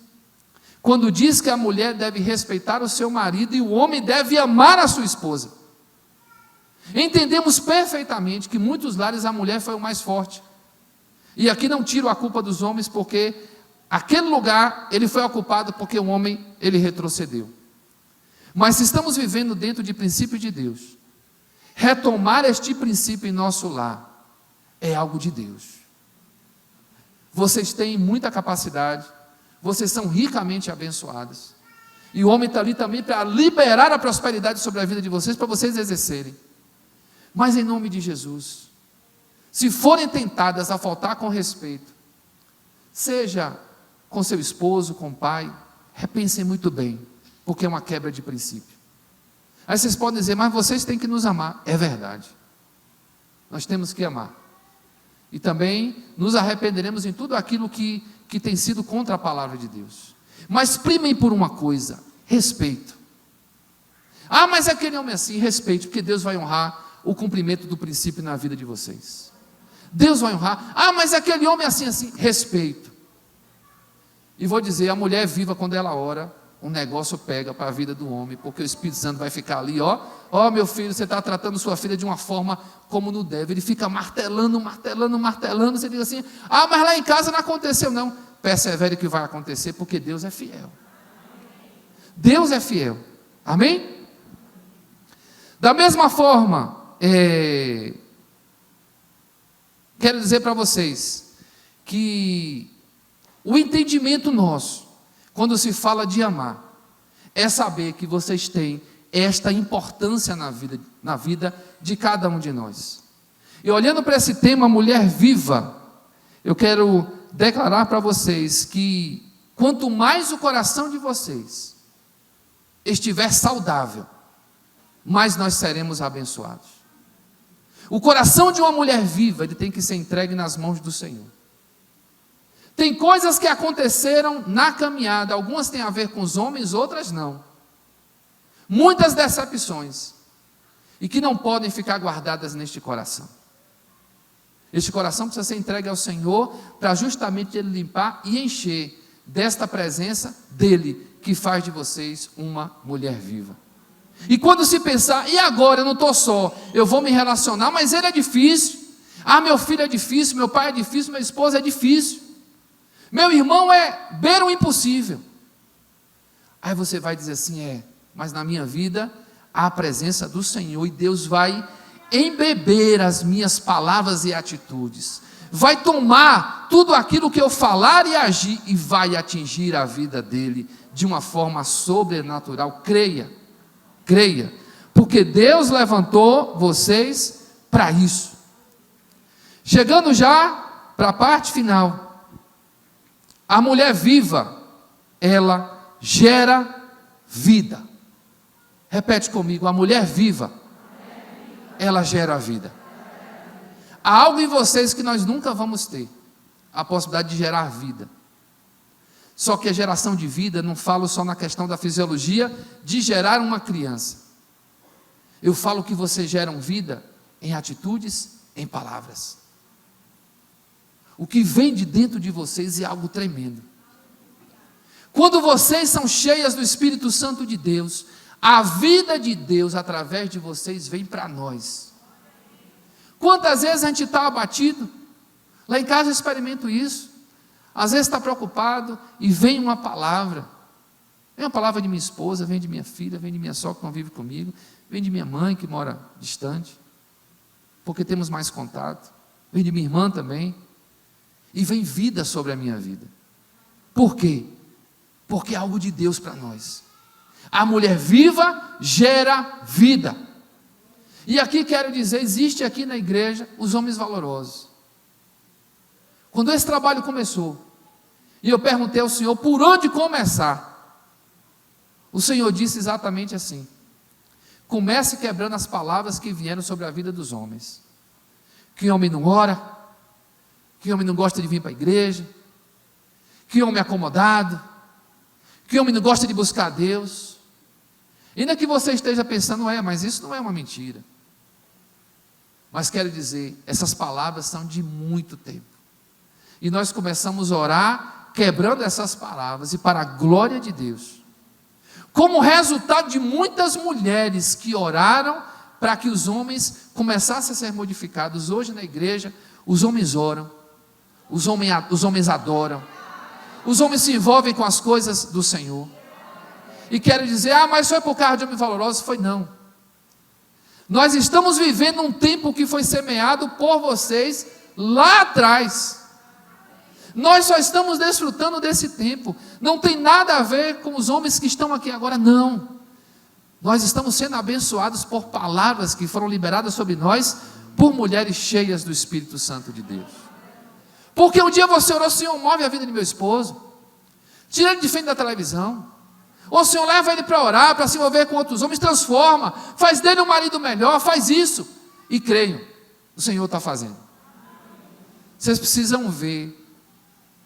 quando diz que a mulher deve respeitar o seu marido e o homem deve amar a sua esposa. Entendemos perfeitamente que em muitos lares a mulher foi o mais forte. E aqui não tiro a culpa dos homens, porque aquele lugar ele foi ocupado porque o homem ele retrocedeu. Mas se estamos vivendo dentro de princípio de Deus, retomar este princípio em nosso lar é algo de Deus. Vocês têm muita capacidade, vocês são ricamente abençoados. E o homem está ali também para liberar a prosperidade sobre a vida de vocês, para vocês exercerem. Mas em nome de Jesus, se forem tentadas a faltar com respeito, seja com seu esposo, com o pai, repensem muito bem, porque é uma quebra de princípio. Aí vocês podem dizer, mas vocês têm que nos amar. É verdade, nós temos que amar. E também nos arrependeremos em tudo aquilo que tem sido contra a palavra de Deus. Mas primem por uma coisa, respeito. Ah, mas aquele homem assim, respeite, porque Deus vai honrar o cumprimento do princípio na vida de vocês. Deus vai honrar. Ah, mas aquele homem assim, respeito. E vou dizer, a mulher viva, quando ela ora, um negócio pega para a vida do homem, porque o Espírito Santo vai ficar ali, ó, meu filho, você está tratando sua filha de uma forma como não deve. Ele fica martelando, você diz assim, ah, mas lá em casa não aconteceu. Não, persevere que vai acontecer, porque Deus é fiel. Deus é fiel, amém? Da mesma forma, quero dizer para vocês, que o entendimento nosso, quando se fala de amar, é saber que vocês têm esta importância na vida de cada um de nós. E olhando para esse tema, mulher viva, eu quero declarar para vocês que quanto mais o coração de vocês estiver saudável, mais nós seremos abençoados. O coração de uma mulher viva, ele tem que ser entregue nas mãos do Senhor. Tem coisas que aconteceram na caminhada, algumas têm a ver com os homens, outras não. Muitas decepções, e que não podem ficar guardadas neste coração. Este coração precisa ser entregue ao Senhor, para justamente Ele limpar e encher desta presença dEle, que faz de vocês uma mulher viva. E quando se pensar, e agora eu não estou só, eu vou me relacionar, mas ele é difícil. Ah, meu filho é difícil, meu pai é difícil, minha esposa é difícil. Meu irmão é beira o impossível. Aí você vai dizer assim, mas na minha vida há a presença do Senhor, e Deus vai embeber as minhas palavras e atitudes. Vai tomar tudo aquilo que eu falar e agir, e vai atingir a vida dele de uma forma sobrenatural. Creia, porque Deus levantou vocês para isso. Chegando já para a parte final, a mulher viva, ela gera vida. Repete comigo, a mulher viva, ela gera vida. Há algo em vocês que nós nunca vamos ter, a possibilidade de gerar vida. Só que a geração de vida, não falo só na questão da fisiologia de gerar uma criança. Eu falo que vocês geram vida em atitudes, em palavras. O que vem de dentro de vocês é algo tremendo. Quando vocês são cheias do Espírito Santo de Deus, a vida de Deus através de vocês vem para nós. Quantas vezes a gente está abatido? Lá em casa eu experimento isso. Às vezes está preocupado e vem uma palavra. Vem uma palavra de minha esposa, vem de minha filha, vem de minha sogra que não vive comigo, vem de minha mãe que mora distante, porque temos mais contato. Vem de minha irmã também. E vem vida sobre a minha vida. Por quê? Porque é algo de Deus para nós. A mulher viva gera vida. E aqui quero dizer, existe aqui na igreja os homens valorosos. Quando esse trabalho começou, e eu perguntei ao Senhor, por onde começar? O Senhor disse exatamente assim: comece quebrando as palavras que vieram sobre a vida dos homens. Que homem não ora, que homem não gosta de vir para a igreja, que homem é acomodado, que homem não gosta de buscar a Deus. Ainda que você esteja pensando, mas isso não é uma mentira. Mas quero dizer, essas palavras são de muito tempo. E nós começamos a orar quebrando essas palavras e para a glória de Deus. Como resultado de muitas mulheres que oraram para que os homens começassem a ser modificados. Hoje na igreja, os homens oram, os homens adoram, os homens se envolvem com as coisas do Senhor. E quero dizer, mas foi por causa de homens valorosos? Foi não. Nós estamos vivendo um tempo que foi semeado por vocês lá atrás. Nós só estamos desfrutando desse tempo. Não tem nada a ver com os homens que estão aqui agora, não. Nós estamos sendo abençoados por palavras que foram liberadas sobre nós por mulheres cheias do Espírito Santo de Deus. Porque um dia você orou, Senhor, move a vida de meu esposo, tira ele de frente da televisão, ou Senhor, leva ele para orar, para se envolver com outros homens, transforma, faz dele um marido melhor, faz isso, e creio, o Senhor está fazendo. Vocês precisam ver.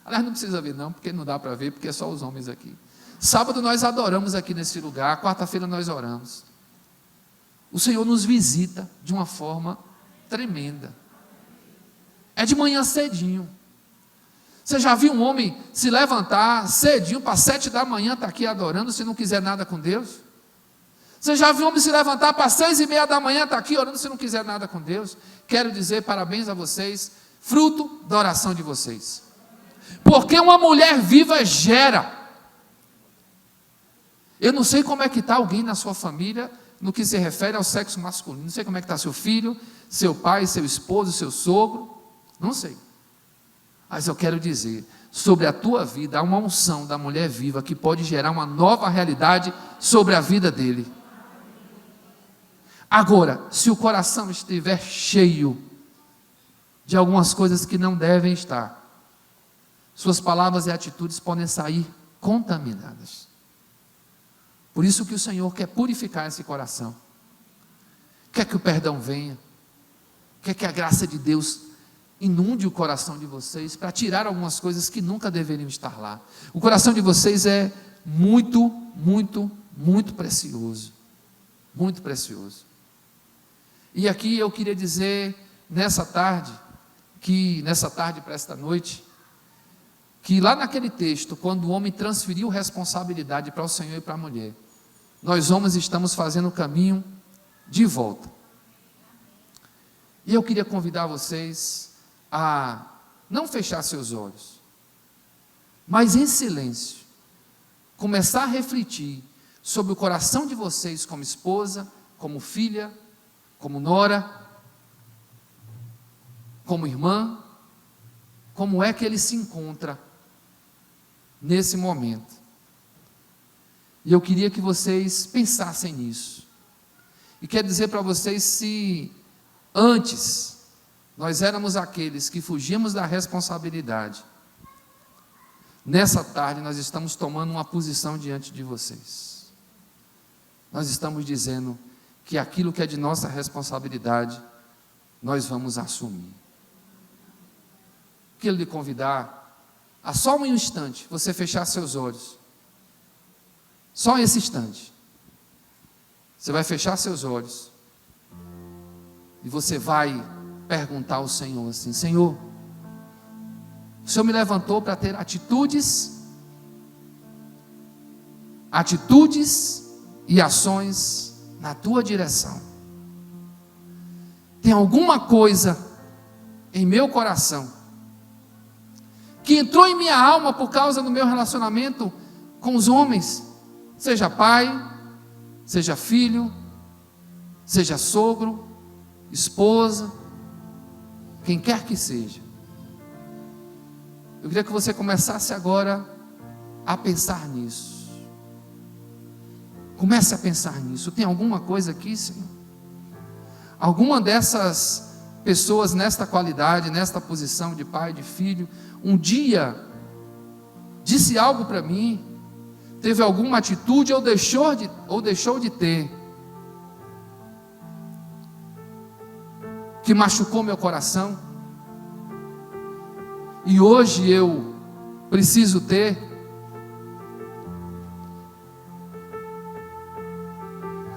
Aliás, não precisa ver não, porque não dá para ver, porque é só os homens aqui. Sábado nós adoramos aqui nesse lugar, quarta-feira nós oramos. O Senhor nos visita de uma forma tremenda. É de manhã cedinho. Você já viu um homem se levantar cedinho para 7 da manhã, estar aqui adorando, se não quiser nada com Deus? Você já viu um homem se levantar para 6:30 da manhã, estar aqui orando, se não quiser nada com Deus? Quero dizer parabéns a vocês, fruto da oração de vocês. Porque uma mulher viva gera. Eu não sei como é que está alguém na sua família, no que se refere ao sexo masculino. Não sei como é que está seu filho, seu pai, seu esposo, seu sogro. Não sei. Mas eu quero dizer, sobre a tua vida, há uma unção da mulher viva que pode gerar uma nova realidade sobre a vida dele. Agora, se o coração estiver cheio de algumas coisas que não devem estar, suas palavras e atitudes podem sair contaminadas. Por isso que o Senhor quer purificar esse coração. Quer que o perdão venha. Quer que a graça de Deus inunde o coração de vocês para tirar algumas coisas que nunca deveriam estar lá. O coração de vocês é muito, muito, muito precioso. Muito precioso. E aqui eu queria dizer, nessa tarde para esta noite, que lá naquele texto, quando o homem transferiu responsabilidade para o Senhor e para a mulher, nós homens estamos fazendo o caminho de volta. E eu queria convidar vocês a não fechar seus olhos, mas em silêncio, começar a refletir sobre o coração de vocês como esposa, como filha, como nora, como irmã, como é que ele se encontra nesse momento. E eu queria que vocês pensassem nisso. E quero dizer para vocês, se antes nós éramos aqueles que fugimos da responsabilidade, nessa tarde nós estamos tomando uma posição diante de vocês. Nós estamos dizendo que aquilo que é de nossa responsabilidade, nós vamos assumir. Quero lhe convidar a só um instante você fechar seus olhos. Só esse instante. Você vai fechar seus olhos e você vai perguntar ao Senhor assim: Senhor, o Senhor me levantou para ter atitudes e ações na tua direção. Tem alguma coisa em meu coração que entrou em minha alma por causa do meu relacionamento com os homens, seja pai, seja filho, seja sogro, esposa, quem quer que seja. Eu queria que você começasse agora a pensar nisso. Comece a pensar nisso. Tem alguma coisa aqui, Senhor? Alguma dessas pessoas nesta qualidade, nesta posição de pai, de filho, um dia disse algo para mim, teve alguma atitude ou deixou de ter, que machucou meu coração, e hoje eu preciso ter.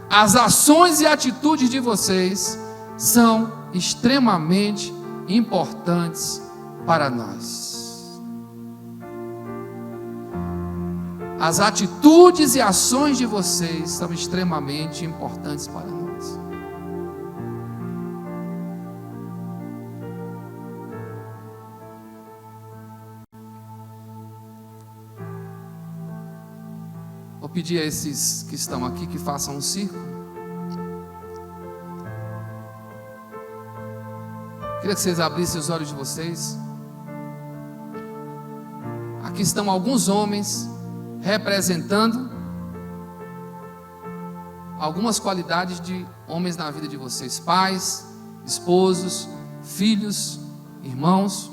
As ações e atitudes de vocês são extremamente importantes para nós. as atitudes e ações de vocês são extremamente importantes para nós. Vou pedir a esses que estão aqui que façam um círculo. Queria que vocês abrissem os olhos de vocês. Aqui estão alguns homens representando algumas qualidades de homens na vida de vocês: pais, esposos, filhos, irmãos.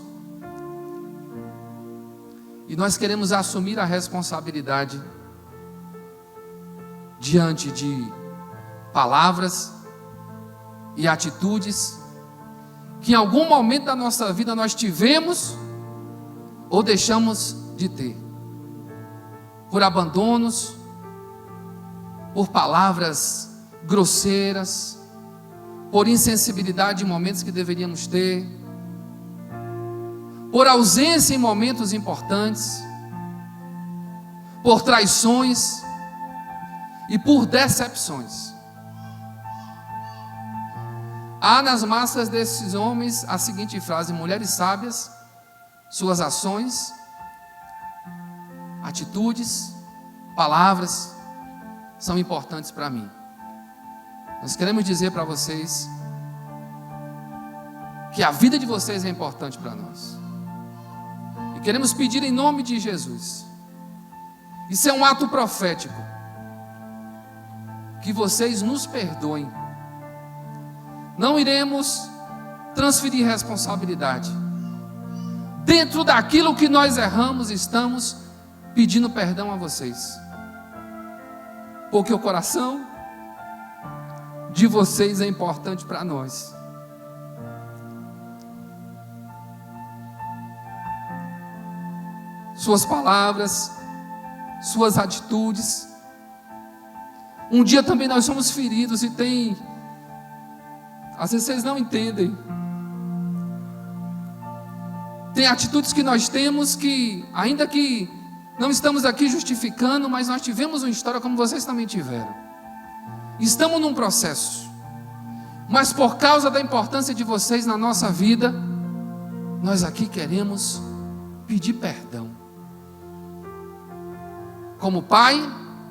E nós queremos assumir a responsabilidade diante de palavras e atitudes que em algum momento da nossa vida nós tivemos ou deixamos de ter, por abandonos, por palavras grosseiras, por insensibilidade em momentos que deveríamos ter, por ausência em momentos importantes, por traições e por decepções. Há nas massas desses homens a seguinte frase: mulheres sábias, suas ações, atitudes, palavras são importantes para mim. Nós queremos dizer para vocês que a vida de vocês é importante para nós. E queremos pedir em nome de Jesus, isso é um ato profético, que vocês nos perdoem. Não iremos transferir responsabilidade. Dentro daquilo que nós erramos, estamos pedindo perdão a vocês, porque o coração de vocês é importante para nós. Suas palavras, suas atitudes. Um dia também nós somos feridos e às vezes vocês não entendem. Tem atitudes que nós temos que, ainda que não estamos aqui justificando, mas nós tivemos uma história como vocês também tiveram. Estamos num processo. Mas por causa da importância de vocês na nossa vida, nós aqui queremos pedir perdão. Como pai,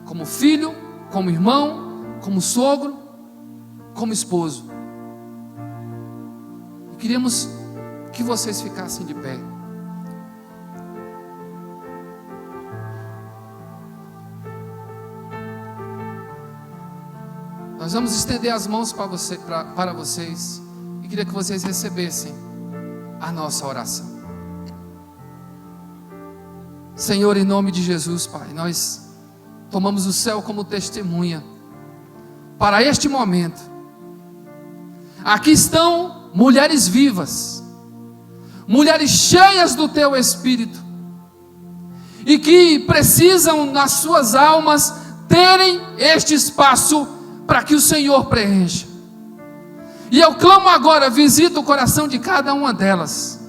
como filho, como irmão, como sogro, como esposo. E queríamos que vocês ficassem de pé. Nós vamos estender as mãos para vocês e queria que vocês recebessem a nossa oração. Senhor, em nome de Jesus, Pai, nós tomamos o céu como testemunha para este momento. Aqui estão mulheres vivas, mulheres cheias do Teu Espírito, e que precisam nas suas almas terem este espaço para que o Senhor preencha. E eu clamo agora: visita o coração de cada uma delas.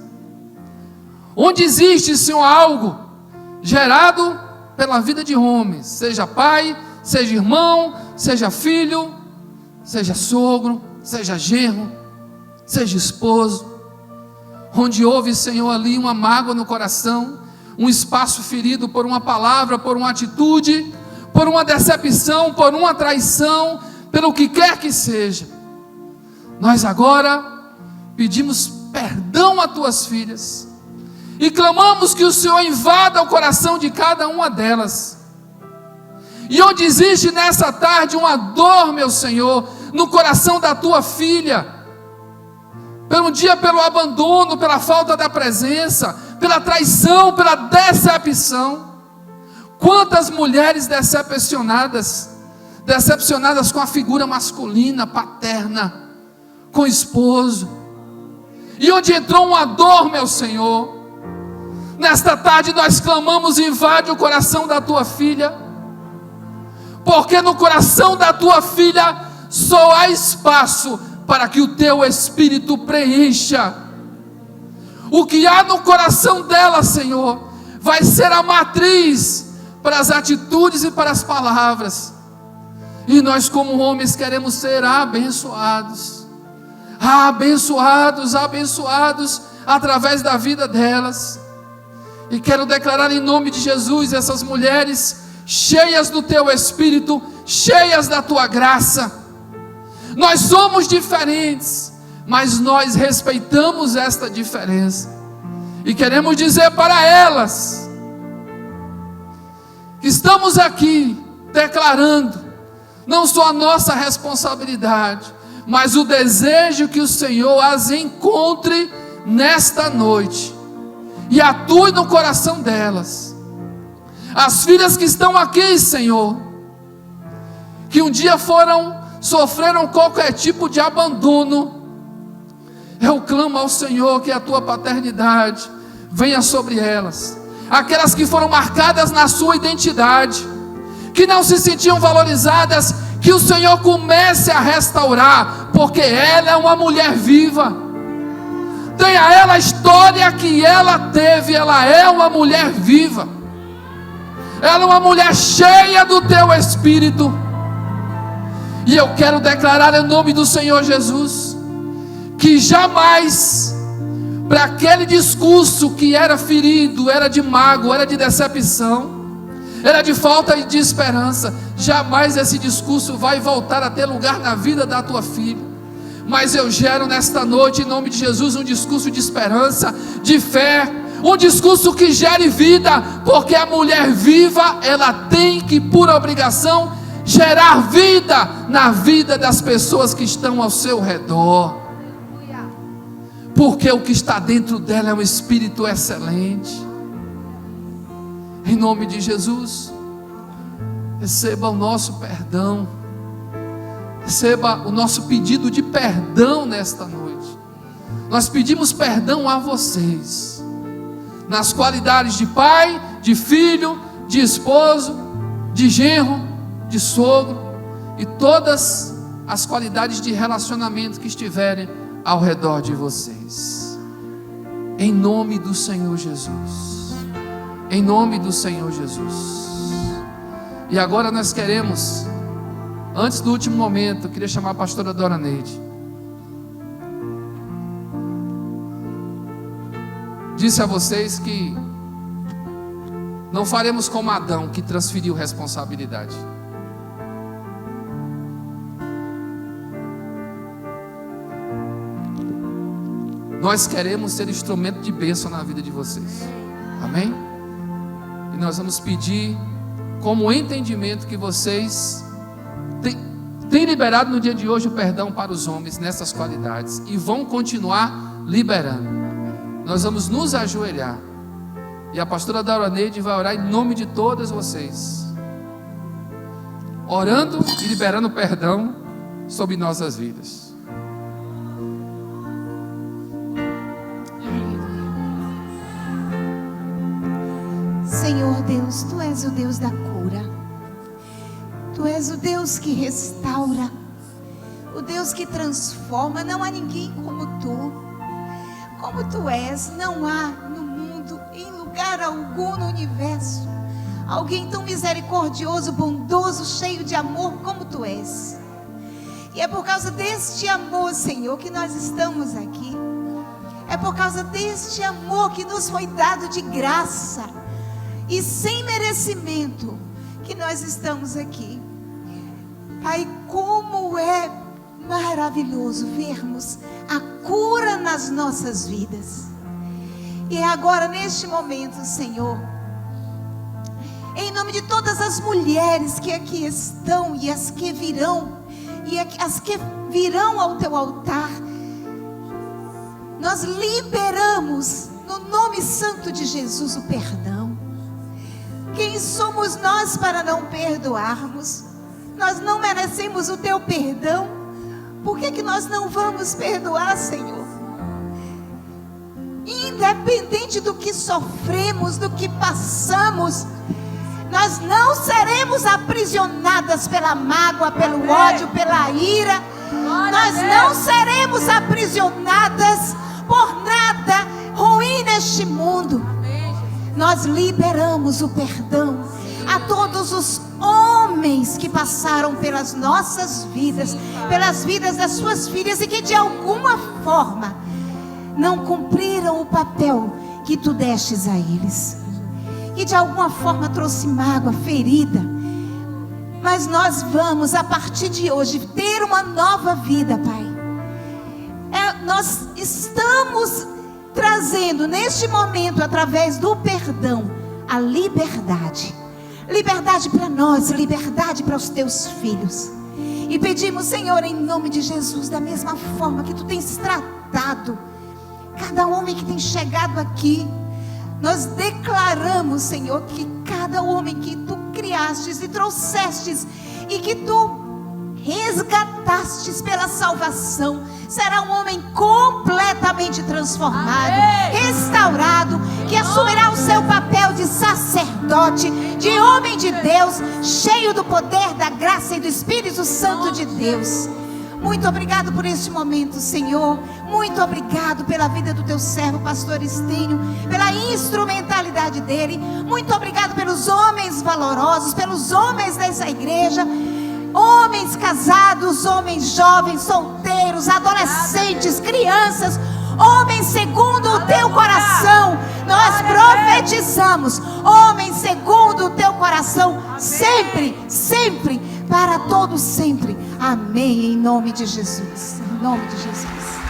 Onde existe, Senhor, algo gerado pela vida de homens, seja pai, seja irmão, seja filho, seja sogro, seja genro, seja esposo, onde houve, Senhor, ali uma mágoa no coração, um espaço ferido por uma palavra, por uma atitude, por uma decepção, por uma traição, pelo que quer que seja, nós agora pedimos perdão a Tuas filhas e clamamos que o Senhor invada o coração de cada uma delas. E onde existe nessa tarde uma dor, meu Senhor, no coração da Tua filha, pelo abandono, pela falta da presença, pela traição, pela decepção. Quantas mulheres decepcionadas com a figura masculina, paterna, com o esposo, e onde entrou uma dor, meu Senhor. Nesta tarde nós clamamos: invade o coração da Tua filha, porque no coração da Tua filha só há espaço para que o Teu Espírito preencha. O que há no coração dela, Senhor, vai ser a matriz para as atitudes e para as palavras. E nós, como homens, queremos ser abençoados. Abençoados, abençoados através da vida delas. E quero declarar em nome de Jesus, essas mulheres cheias do teu Espírito, cheias da tua graça. Nós somos diferentes, mas nós respeitamos esta diferença. E queremos dizer para elas que estamos aqui declarando não só a nossa responsabilidade, mas o desejo que o Senhor as encontre nesta noite e atue no coração delas. As filhas que estão aqui, Senhor, que um dia sofreram qualquer tipo de abandono, eu clamo ao Senhor que a tua paternidade venha sobre elas. Aquelas que foram marcadas na sua identidade, que não se sentiam valorizadas, que o Senhor comece a restaurar, porque ela é uma mulher viva. Tenha ela a história que ela teve, ela é uma mulher viva. Ela é uma mulher cheia do teu Espírito. E eu quero declarar em nome do Senhor Jesus, que jamais, para aquele discurso que era ferido, era de mágoa, era de decepção, era de falta de esperança, jamais esse discurso vai voltar a ter lugar na vida da tua filha. Mas eu gero nesta noite, em nome de Jesus, um discurso de esperança, de fé, um discurso que gere vida, porque a mulher viva, ela tem que, por obrigação, gerar vida na vida das pessoas que estão ao seu redor, porque o que está dentro dela é um espírito excelente. Em nome de Jesus, receba o nosso perdão, receba o nosso pedido de perdão nesta noite. Nós pedimos perdão a vocês, nas qualidades de pai, de filho, de esposo, de genro, de sogro, e todas as qualidades de relacionamento que estiverem ao redor de vocês, em nome do Senhor Jesus, em nome do Senhor Jesus. E agora nós queremos, antes do último momento, eu queria chamar a pastora Dora Neide. Disse a vocês que não faremos como Adão, que transferiu responsabilidade. Nós queremos ser instrumento de bênção na vida de vocês. Amém? E nós vamos pedir como entendimento que vocês têm liberado no dia de hoje o perdão para os homens nessas qualidades e vão continuar liberando. Nós vamos nos ajoelhar e a pastora Dora Neide vai orar em nome de todas vocês, orando e liberando perdão sobre nossas vidas. Senhor Deus, Tu és o Deus da cura, Tu és o Deus que restaura, o Deus que transforma. Não há ninguém como Tu és. Não há no mundo, em lugar algum no universo, alguém tão misericordioso, bondoso, cheio de amor como Tu és. E é por causa deste amor, Senhor, que nós estamos aqui. É por causa deste amor que nos foi dado de graça e sem merecimento que nós estamos aqui. Pai, como é maravilhoso vermos a cura nas nossas vidas. E é agora, neste momento, Senhor, em nome de todas as mulheres que aqui estão e as que virão, ao Teu altar, nós liberamos no nome santo de Jesus o perdão. Quem somos nós para não perdoarmos? Nós não merecemos o Teu perdão. Por que nós não vamos perdoar, Senhor? Independente do que sofremos, do que passamos, nós não seremos aprisionadas pela mágoa, pelo ódio, pela ira. Nós não seremos aprisionadas por nada ruim neste mundo. Nós liberamos o perdão a todos os homens que passaram pelas nossas vidas, pelas vidas das suas filhas e que de alguma forma não cumpriram o papel que tu destes a eles, e de alguma forma trouxe mágoa, ferida. Mas nós vamos a partir de hoje ter uma nova vida, Pai. Nós estamos trazendo neste momento, através do perdão, a liberdade. Liberdade para nós, liberdade para os teus filhos. E pedimos, Senhor, em nome de Jesus, da mesma forma que tu tens tratado cada homem que tem chegado aqui, nós declaramos, Senhor, que cada homem que tu criastes e trouxestes e que tu resgatastes pela salvação, será um homem completamente transformado, restaurado, que assumirá o seu papel de sacerdote, de homem de Deus, cheio do poder, da graça e do Espírito Santo de Deus. Muito obrigado por este momento, Senhor. Muito obrigado pela vida do teu servo, pastor Estênio, pela instrumentalidade dele. Muito obrigado pelos homens valorosos, pelos homens dessa igreja, homens casados, homens jovens, solteiros, adolescentes, crianças, homens segundo o teu coração. Nós profetizamos, homens segundo o teu coração, sempre, sempre, para todos sempre. Amém, em nome de Jesus. Em nome de Jesus.